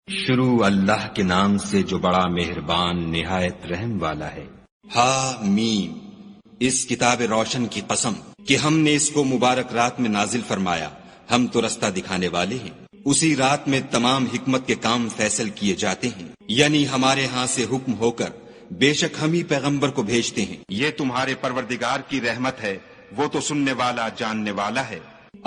شروع اللہ کے نام سے جو بڑا مہربان نہایت رحم والا ہے۔ ہا میم، اس کتاب روشن کی قسم کہ ہم نے اس کو مبارک رات میں نازل فرمایا، ہم تو رستہ دکھانے والے ہیں۔ اسی رات میں تمام حکمت کے کام فیصل کیے جاتے ہیں، یعنی ہمارے ہاں سے حکم ہو کر بے شک ہم ہی پیغمبر کو بھیجتے ہیں۔ یہ تمہارے پروردگار کی رحمت ہے، وہ تو سننے والا جاننے والا ہے۔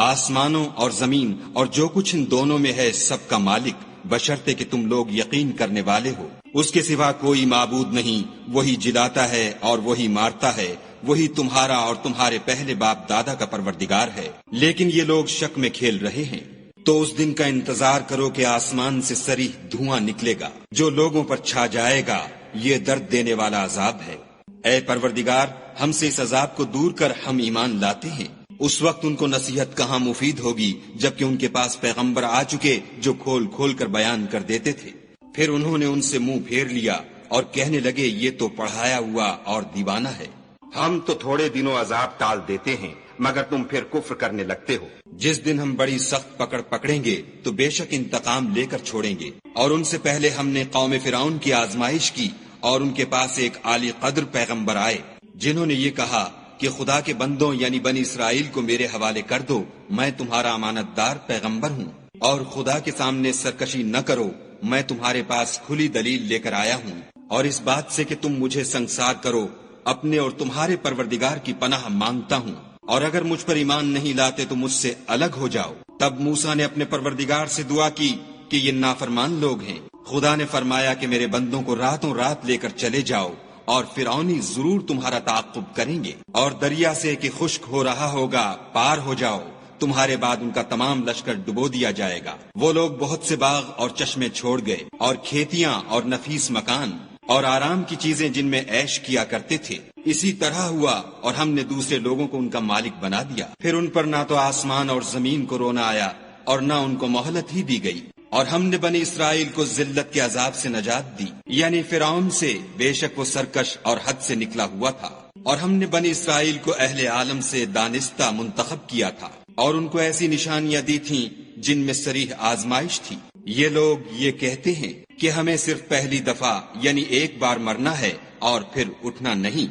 آسمانوں اور زمین اور جو کچھ ان دونوں میں ہے سب کا مالک، بشرطے کہ تم لوگ یقین کرنے والے ہو۔ اس کے سوا کوئی معبود نہیں، وہی جلاتا ہے اور وہی مارتا ہے، وہی تمہارا اور تمہارے پہلے باپ دادا کا پروردگار ہے، لیکن یہ لوگ شک میں کھیل رہے ہیں۔ تو اس دن کا انتظار کرو کہ آسمان سے صریح دھواں نکلے گا جو لوگوں پر چھا جائے گا، یہ درد دینے والا عذاب ہے۔ اے پروردگار، ہم سے اس عذاب کو دور کر، ہم ایمان لاتے ہیں۔ اس وقت ان کو نصیحت کہاں مفید ہوگی جبکہ ان کے پاس پیغمبر آ چکے جو کھول کھول کر بیان کر دیتے تھے۔ پھر انہوں نے ان سے منہ پھیر لیا اور کہنے لگے یہ تو پڑھایا ہوا اور دیوانہ ہے۔ ہم تو تھوڑے دنوں عذاب ٹال دیتے ہیں مگر تم پھر کفر کرنے لگتے ہو۔ جس دن ہم بڑی سخت پکڑ پکڑیں گے تو بے شک انتقام لے کر چھوڑیں گے۔ اور ان سے پہلے ہم نے قوم فرعون کی آزمائش کی اور ان کے پاس ایک عالی قدر پیغمبر آئے جنہوں نے یہ کہا کہ خدا کے بندوں یعنی بنی اسرائیل کو میرے حوالے کر دو، میں تمہارا امانت دار پیغمبر ہوں، اور خدا کے سامنے سرکشی نہ کرو، میں تمہارے پاس کھلی دلیل لے کر آیا ہوں، اور اس بات سے کہ تم مجھے سنگسار کرو، اپنے اور تمہارے پروردگار کی پناہ مانگتا ہوں، اور اگر مجھ پر ایمان نہیں لاتے تو مجھ سے الگ ہو جاؤ۔ تب موسیٰ نے اپنے پروردگار سے دعا کی کہ یہ نافرمان لوگ ہیں۔ خدا نے فرمایا کہ میرے بندوں کو راتوں رات لے کر چلے جاؤ، اور فرعونی ضرور تمہارا تعاقب کریں گے، اور دریا سے کہ خشک ہو رہا ہوگا پار ہو جاؤ، تمہارے بعد ان کا تمام لشکر ڈبو دیا جائے گا۔ وہ لوگ بہت سے باغ اور چشمے چھوڑ گئے، اور کھیتیاں اور نفیس مکان اور آرام کی چیزیں جن میں عیش کیا کرتے تھے۔ اسی طرح ہوا اور ہم نے دوسرے لوگوں کو ان کا مالک بنا دیا۔ پھر ان پر نہ تو آسمان اور زمین کو رونا آیا اور نہ ان کو مہلت ہی دی گئی، اور ہم نے بنی اسرائیل کو ذلت کے عذاب سے نجات دی، یعنی فرعون سے، بے شک وہ سرکش اور حد سے نکلا ہوا تھا۔ اور ہم نے بنی اسرائیل کو اہل عالم سے دانستہ منتخب کیا تھا، اور ان کو ایسی نشانیاں دی تھیں جن میں صریح آزمائش تھی۔ یہ لوگ یہ کہتے ہیں کہ ہمیں صرف پہلی دفعہ یعنی ایک بار مرنا ہے اور پھر اٹھنا نہیں،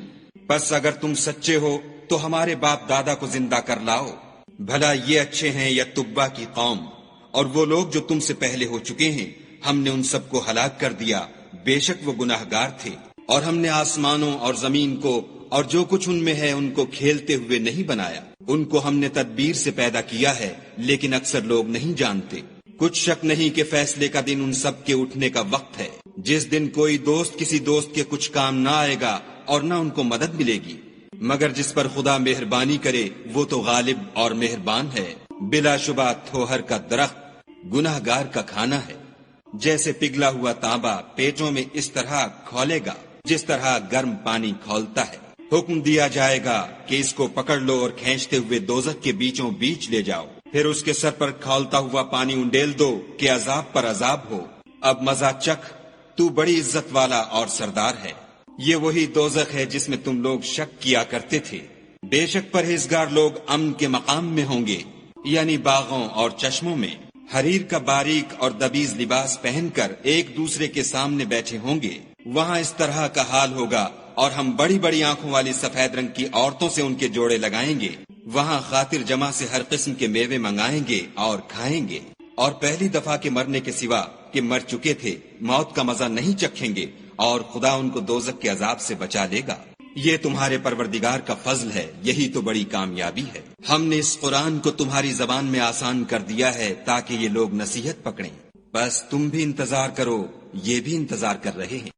بس اگر تم سچے ہو تو ہمارے باپ دادا کو زندہ کر لاؤ، بھلا یہ اچھے ہیں یا تبا کی قوم؟ اور وہ لوگ جو تم سے پہلے ہو چکے ہیں ہم نے ان سب کو ہلاک کر دیا، بے شک وہ گناہ گار تھے۔ اور ہم نے آسمانوں اور زمین کو اور جو کچھ ان میں ہے ان کو کھیلتے ہوئے نہیں بنایا، ان کو ہم نے تدبیر سے پیدا کیا ہے، لیکن اکثر لوگ نہیں جانتے۔ کچھ شک نہیں کہ فیصلے کا دن ان سب کے اٹھنے کا وقت ہے، جس دن کوئی دوست کسی دوست کے کچھ کام نہ آئے گا اور نہ ان کو مدد ملے گی، مگر جس پر خدا مہربانی کرے وہ تو غالب اور مہربان ہے۔ بلا شبہ تھوہر کا درخت گناہ گار کا کھانا ہے، جیسے پگھلا ہوا تانبا پیٹوں میں اس طرح کھولے گا جس طرح گرم پانی کھولتا ہے۔ حکم دیا جائے گا کہ اس کو پکڑ لو اور کھینچتے ہوئے دوزخ کے بیچوں بیچ لے جاؤ، پھر اس کے سر پر کھولتا ہوا پانی انڈیل دو کہ عذاب پر عذاب ہو، اب مزہ چکھ، تو بڑی عزت والا اور سردار ہے۔ یہ وہی دوزخ ہے جس میں تم لوگ شک کیا کرتے تھے۔ بے شک پرہیزگار لوگ امن کے مقام میں ہوں گے، یعنی باغوں اور چشموں میں، حریر کا باریک اور دبیز لباس پہن کر ایک دوسرے کے سامنے بیٹھے ہوں گے۔ وہاں اس طرح کا حال ہوگا، اور ہم بڑی بڑی آنکھوں والی سفید رنگ کی عورتوں سے ان کے جوڑے لگائیں گے۔ وہاں خاطر جمع سے ہر قسم کے میوے منگائیں گے اور کھائیں گے، اور پہلی دفعہ کے مرنے کے سوا کہ مر چکے تھے موت کا مزہ نہیں چکھیں گے، اور خدا ان کو دوزخ کے عذاب سے بچا لے گا۔ یہ تمہارے پروردگار کا فضل ہے، یہی تو بڑی کامیابی ہے۔ ہم نے اس قرآن کو تمہاری زبان میں آسان کر دیا ہے تاکہ یہ لوگ نصیحت پکڑیں، بس تم بھی انتظار کرو، یہ بھی انتظار کر رہے ہیں۔